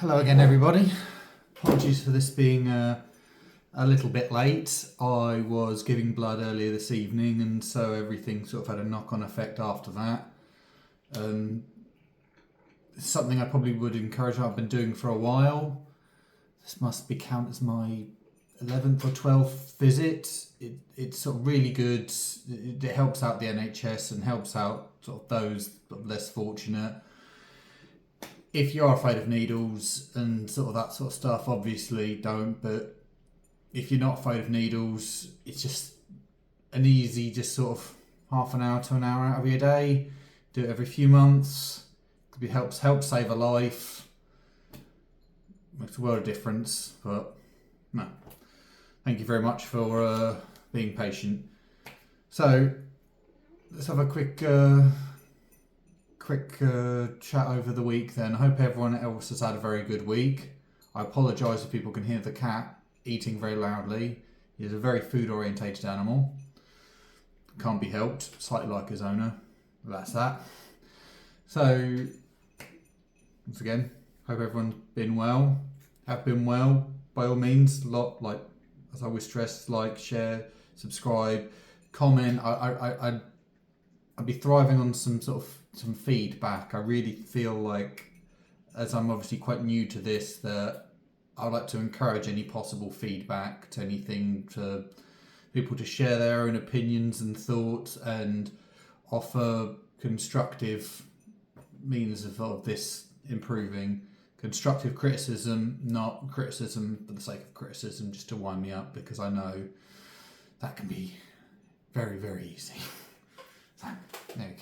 Hello again, everybody. Apologies for this being a little bit late. I was giving blood earlier this evening, and so everything sort of had a knock-on effect after that. It's something I probably would encourage. I've been doing for a while. This must be count as my 11th or 12th visit. It's sort of really good. It helps out the NHS and helps out sort of those less fortunate. If you're afraid of needles and sort of that sort of stuff, obviously don't. But if you're not afraid of needles, it's just an easy, just sort of half an hour to an hour out of your day. Do it every few months. It helps save a life. Makes a world of difference. But no, thank you very much for being patient. So let's have a quick chat over the week then. I hope everyone else has had a very good week. I apologise if people can hear the cat eating very loudly. He's a very food orientated animal. Can't be helped, slightly like his owner. But that's that. So, once again, hope everyone's been well. Have been well, by all means. Like, as I always stress, like, share, subscribe, comment. I'd be thriving on some feedback. I really feel like, as I'm obviously quite new to this, that I'd like to encourage any possible feedback to anything, to people to share their own opinions and thoughts and offer constructive means of this improving. Constructive criticism, not criticism for the sake of criticism, just to wind me up, because I know that can be very, very easy. So, there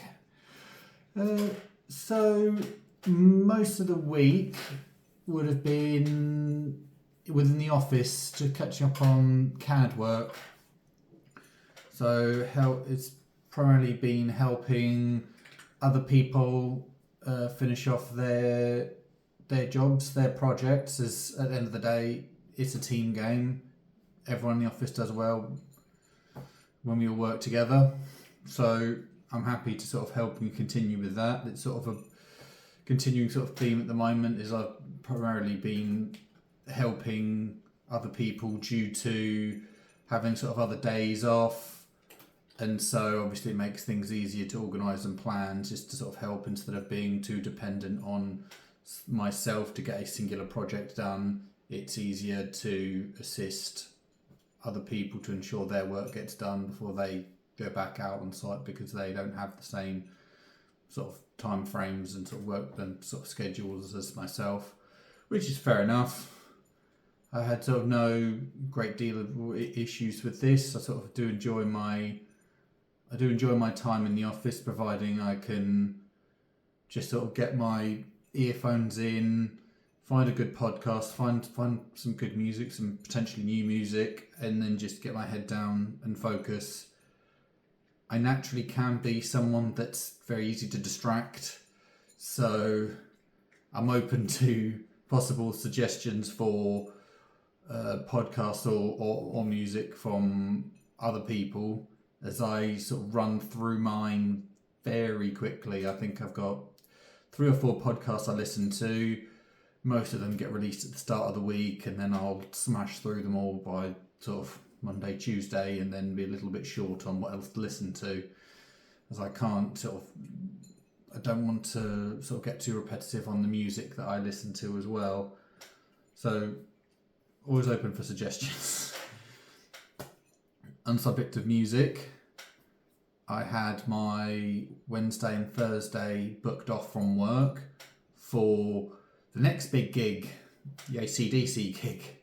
we go. So most of the week would have been within the office to catch up on CAD work. So it's primarily been helping other people finish off their jobs, their projects. As at the end of the day, it's a team game. Everyone in the office does well when we all work together. So I'm happy to sort of help and continue with that. It's sort of a continuing sort of theme at the moment, is I've primarily been helping other people due to having sort of other days off. And so obviously it makes things easier to organise and plan, just to sort of help instead of being too dependent on myself to get a singular project done. It's easier to assist other people to ensure their work gets done before they go back out on site, because they don't have the same sort of time frames and sort of work and sort of schedules as myself, which is fair enough. I had sort of no great deal of issues with this. I sort of do enjoy my time in the office, providing I can just sort of get my earphones in, find a good podcast, find some good music, some potentially new music, and then just get my head down and focus. I naturally can be someone that's very easy to distract, so I'm open to possible suggestions for podcasts or music from other people as I sort of run through mine very quickly. I think I've got 3 or 4 podcasts I listen to. Most of them get released at the start of the week, and then I'll smash through them all by sort of Monday, Tuesday, and then be a little bit short on what else to listen to, as I can't I don't want to sort of get too repetitive on the music that I listen to as well. So always open for suggestions. On the subject of music, I had my Wednesday and Thursday booked off from work for the next big gig, the AC/DC gig.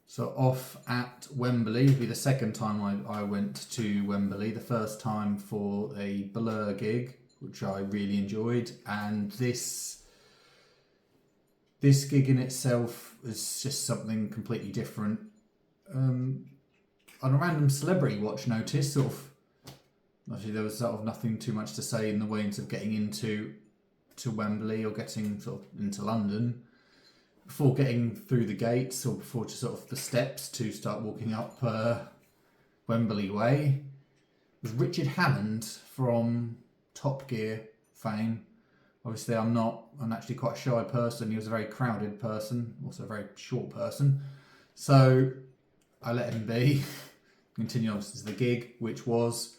So off at Wembley. It'll be the second time I went to Wembley. The first time for a Blur gig, which I really enjoyed. And this gig in itself is just something completely different. On a random celebrity watch notice, obviously there was sort of nothing too much to say in the ways of getting into Wembley or getting sort of into London. Before getting through the gates, or before to sort of the steps to start walking up Wembley Way, was Richard Hammond from Top Gear fame Obviously, I'm actually quite a shy person. He was a very crowded person, also a very short person. So I let him be. Continued obviously to the gig, which was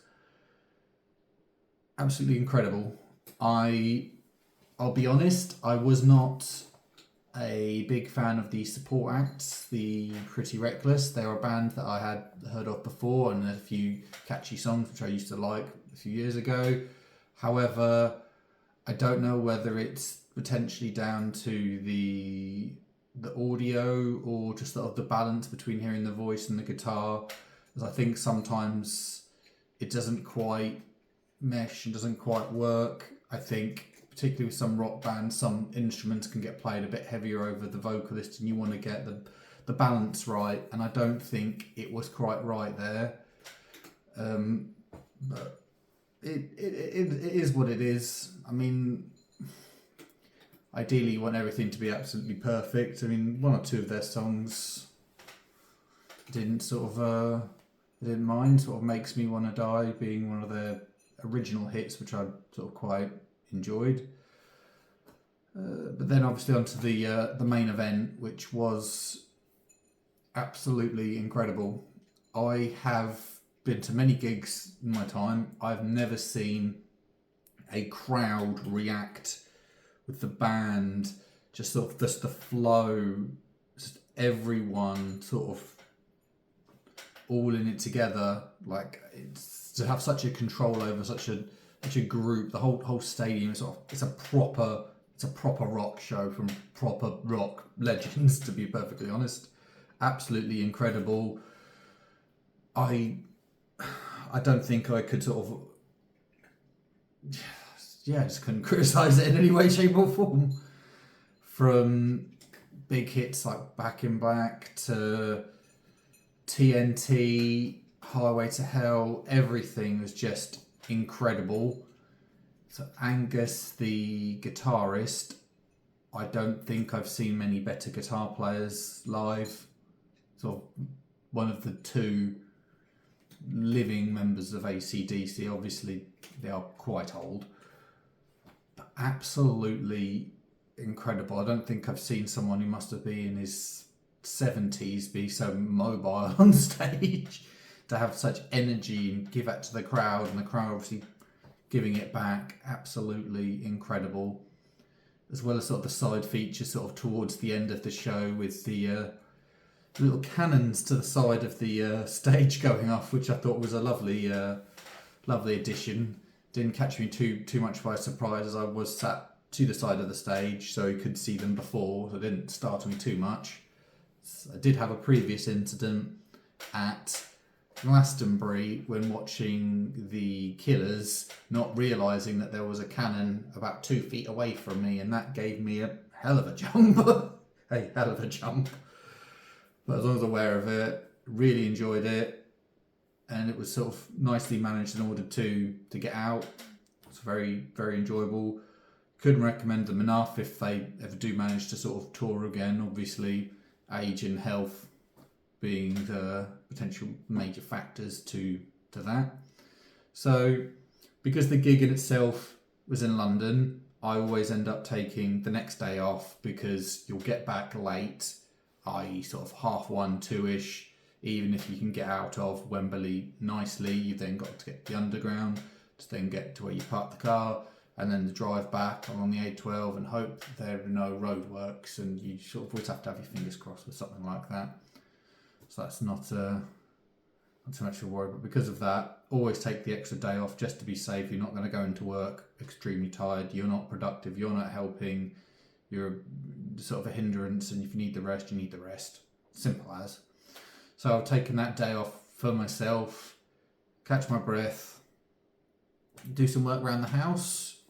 absolutely incredible. I'll be honest, I was not a big fan of the support acts, the Pretty Reckless. They were a band that I had heard of before and a few catchy songs which I used to like a few years ago. However, I don't know whether it's potentially down to the audio or just sort of the balance between hearing the voice and the guitar, as I think sometimes it doesn't quite mesh and doesn't quite work. I think particularly with some rock bands, some instruments can get played a bit heavier over the vocalist and you want to get the balance right, and I don't think it was quite right there. But it is what it is. I mean, ideally you want everything to be absolutely perfect. I mean, one or two of their songs didn't mind. Sort of Makes Me Wanna Die being one of their original hits, which I sort of quite enjoyed. But then obviously onto the main event, which was absolutely incredible. I have been to many gigs in my time. I've never seen a crowd react with the band, just sort of just the flow, just everyone sort of all in it together. Like, it's to have such a control over such a group. The whole stadium is it's a proper rock show from proper rock legends, to be perfectly honest. Absolutely incredible. I don't think I could sort of just couldn't criticise it in any way, shape or form. From big hits like Back in Black to TNT, Highway to Hell, everything was just incredible. So Angus, the guitarist, I don't think I've seen many better guitar players live. Sort of one of the two living members of AC/DC. Obviously, they are quite old, but absolutely incredible. I don't think I've seen someone who must have been in his 70s be so mobile on stage, to have such energy and give that to the crowd, and the crowd obviously giving it back. Absolutely incredible. As well as sort of the side features sort of towards the end of the show with the little cannons to the side of the stage going off, which I thought was a lovely addition. Didn't catch me too much by surprise, as I was sat to the side of the stage so you could see them before, so it didn't startle me too much. I did have a previous incident at Glastonbury when watching the Killers, not realising that there was a cannon about 2 feet away from me, and that gave me a hell of a jump. A hell of a jump. But as long as I was aware of it, really enjoyed it, and it was sort of nicely managed in order to get out. It's very, very enjoyable. Couldn't recommend them enough if they ever do manage to sort of tour again. Obviously, age and health being the potential major factors to that. So, because the gig in itself was in London, I always end up taking the next day off, because you'll get back late, i.e. sort of 1:30, 2ish. Even if you can get out of Wembley nicely, you've then got to get the underground to then get to where you park the car, and then the drive back along the A12 and hope there are no roadworks, and you sort of always have to have your fingers crossed with something like that. So that's not too much of a worry, but because of that, always take the extra day off just to be safe. You're not going to go into work extremely tired, you're not productive, you're not helping, you're sort of a hindrance, and if you need the rest, you need the rest. Simple as. So I've taken that day off for myself, catch my breath, do some work around the house,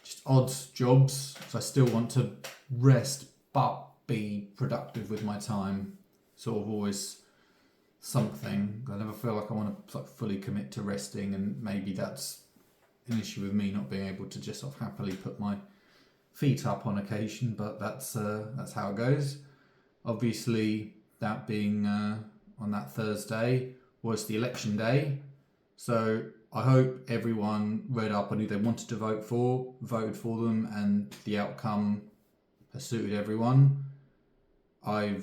just odds jobs, so I still want to rest but be productive with my time. Sort of always something. I never feel like I want to fully commit to resting, and maybe that's an issue with me not being able to just sort of happily put my feet up on occasion, but that's how it goes. Obviously, that being on that Thursday was the election day, so I hope everyone read up on who they wanted to vote for, voted for them, and the outcome has suited everyone. I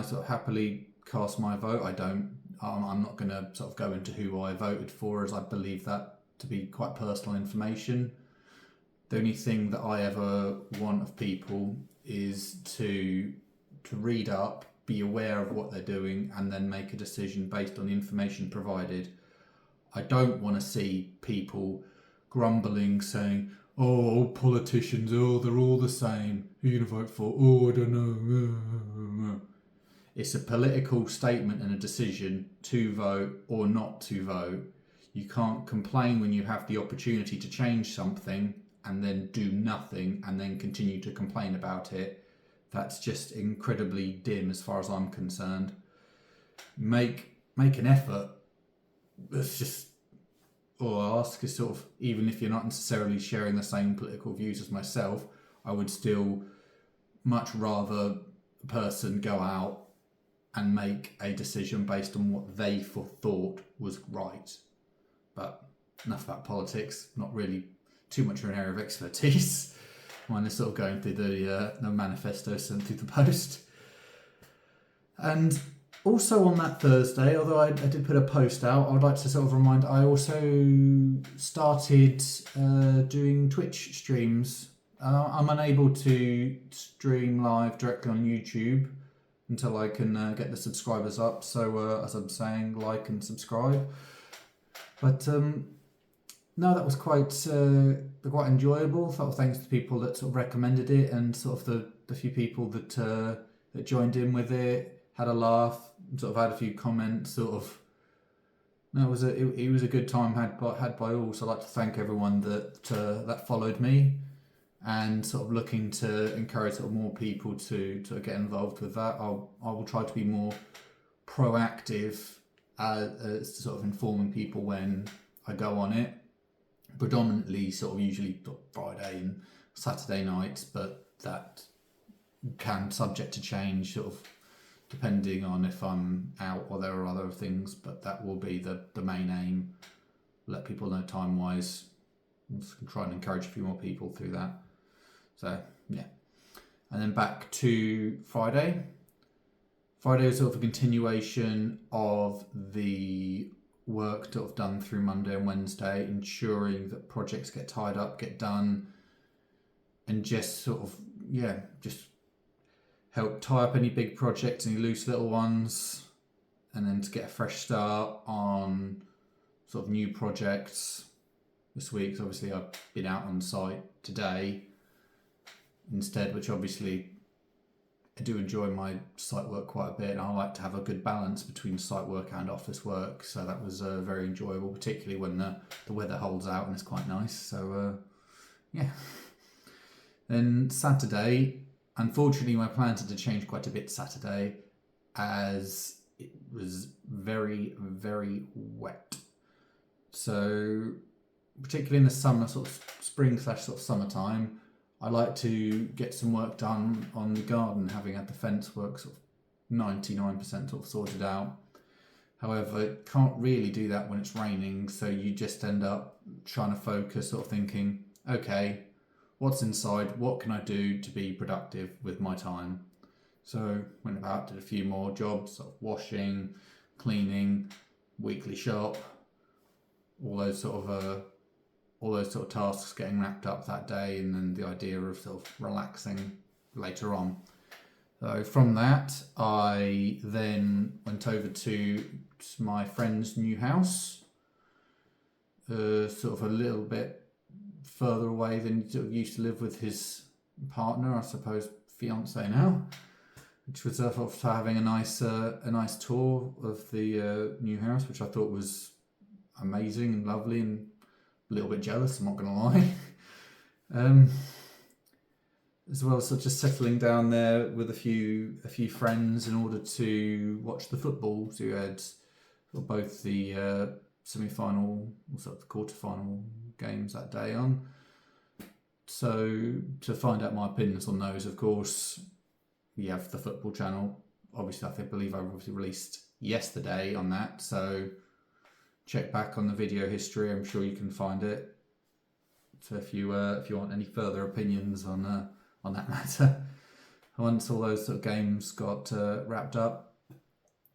sort of happily cast my vote. I'm not going to sort of go into who I voted for, as I believe that to be quite personal information. The only thing that I ever want of people is to read up, be aware of what they're doing, and then make a decision based on the information provided. I don't want to see people grumbling, saying, "Oh, politicians, they're all the same. Who are you going to vote for? Oh, I don't know." It's a political statement and a decision to vote or not to vote. You can't complain when you have the opportunity to change something and then do nothing and then continue to complain about it. That's just incredibly dim as far as I'm concerned. Make an effort. It's just all I ask is sort of, even if you're not necessarily sharing the same political views as myself, I would still much rather a person go out and make a decision based on what they thought was right. But enough about politics, not really too much of an area of expertise. Mine is sort of going through the manifesto sent through the post. And also on that Thursday, although I did put a post out, I would like to sort of remind, I also started doing Twitch streams. I'm unable to stream live directly on YouTube until I can get the subscribers up. So as I'm saying, like and subscribe. But no, that was quite enjoyable. So thanks to people that sort of recommended it, and sort of the few people that joined in with it, had a laugh, sort of had a few comments. Sort of, no, it was a good time had by all. So I'd like to thank everyone that followed me, and sort of looking to encourage sort of more people to get involved with that. I will try to be more proactive as to sort of informing people when I go on it. Predominantly sort of usually Friday and Saturday nights, but that can subject to change sort of depending on if I'm out or there are other things, but that will be the main aim. Let people know time wise. Try and encourage a few more people through that. So yeah. And then back to Friday. Friday was sort of a continuation of the work that I've done through Monday and Wednesday, ensuring that projects get tied up, get done, and just sort of, just help tie up any big projects, any loose little ones, and then to get a fresh start on sort of new projects this week. So obviously I've been out on site today instead, which obviously I do enjoy my site work quite a bit, and I like to have a good balance between site work and office work. So that was very enjoyable, particularly when the weather holds out and it's quite nice. So yeah. Then Saturday, unfortunately my plans had to change quite a bit Saturday, as it was very, very wet. So particularly in the summer, sort of spring / sort of summertime, I like to get some work done on the garden, having had the fence work sort of 99% sort of sorted out. However, can't really do that when it's raining, so you just end up trying to focus, sort of thinking, okay, what's inside? What can I do to be productive with my time? So went about, did a few more jobs, sort of washing, cleaning, weekly shop, all those sort of tasks getting wrapped up that day, and then the idea of sort of relaxing later on. So from that, I then went over to my friend's new house, sort of a little bit further away than he used to live with his partner, I suppose fiance now, which was sort of having a nice tour of the new house, which I thought was amazing and lovely, and a little bit jealous, I'm not going to lie. As well as sort of just settling down there with a few friends in order to watch the football. So you had both the semi-final, sort of the quarter-final games that day on. So to find out my opinions on those, of course, we have the football channel. Obviously, I believe I released yesterday on that. So check back on the video history. I'm sure you can find it. So if you want any further opinions on that matter, once all those sort of games got wrapped up,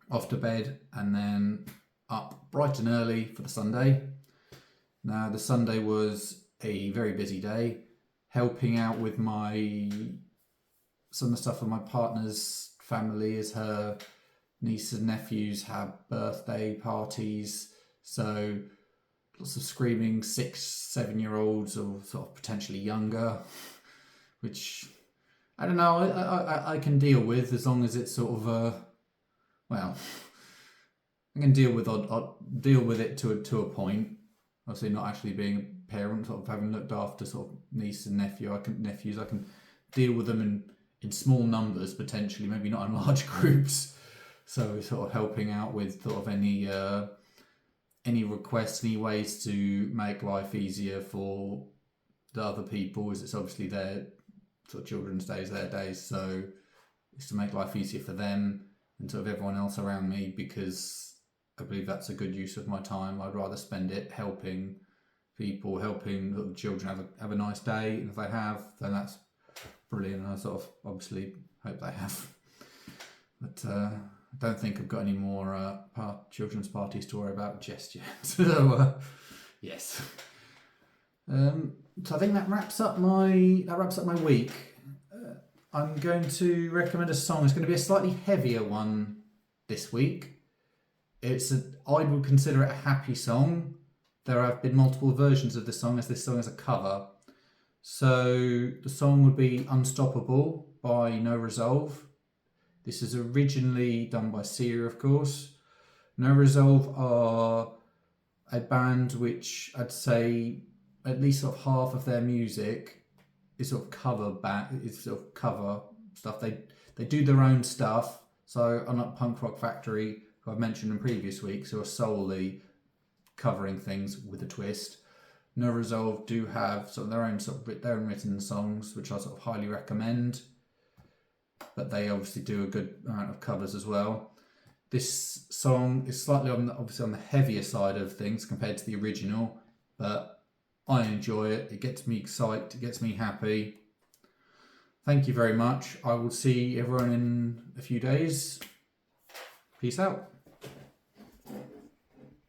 off to bed, and then up bright and early for the Sunday. Now the Sunday was a very busy day, helping out with some of the stuff with my partner's family, as her nieces and nephews have birthday parties. So lots of screaming 6-7-year-olds or sort of potentially younger, which I don't know, I can deal with, as long as it's sort of well, I can deal with it to a point. Obviously, not actually being a parent, sort of having looked after sort of niece and nephews, I can deal with them in small numbers potentially, maybe not in large groups. So sort of helping out with sort of any requests, any ways to make life easier for the other people, as it's obviously their sort of children's days, their days. So it's to make life easier for them and sort of everyone else around me, because I believe that's a good use of my time. I'd rather spend it helping people, helping the children have a nice day, and if they have, then that's brilliant, and I sort of obviously hope they have. But I don't think I've got any more children's parties to worry about just yet. So yes. So I think that wraps up my week. I'm going to recommend a song. It's going to be a slightly heavier one this week. I would consider it a happy song. There have been multiple versions of this song, as this song is a cover. So the song would be Unstoppable by No Resolve. This is originally done by Sia, of course. No Resolve are a band which I'd say at least sort of half of their music is sort of cover stuff. They do their own stuff. So unlike Punk Rock Factory, who I've mentioned in previous weeks, who are solely covering things with a twist, No Resolve do have sort of their own written songs, which I sort of highly recommend. But they obviously do a good amount of covers as well. This song is slightly on the heavier side of things compared to the original, but I enjoy it. It gets me excited. It gets me happy. Thank you very much. I will see everyone in a few days. Peace out.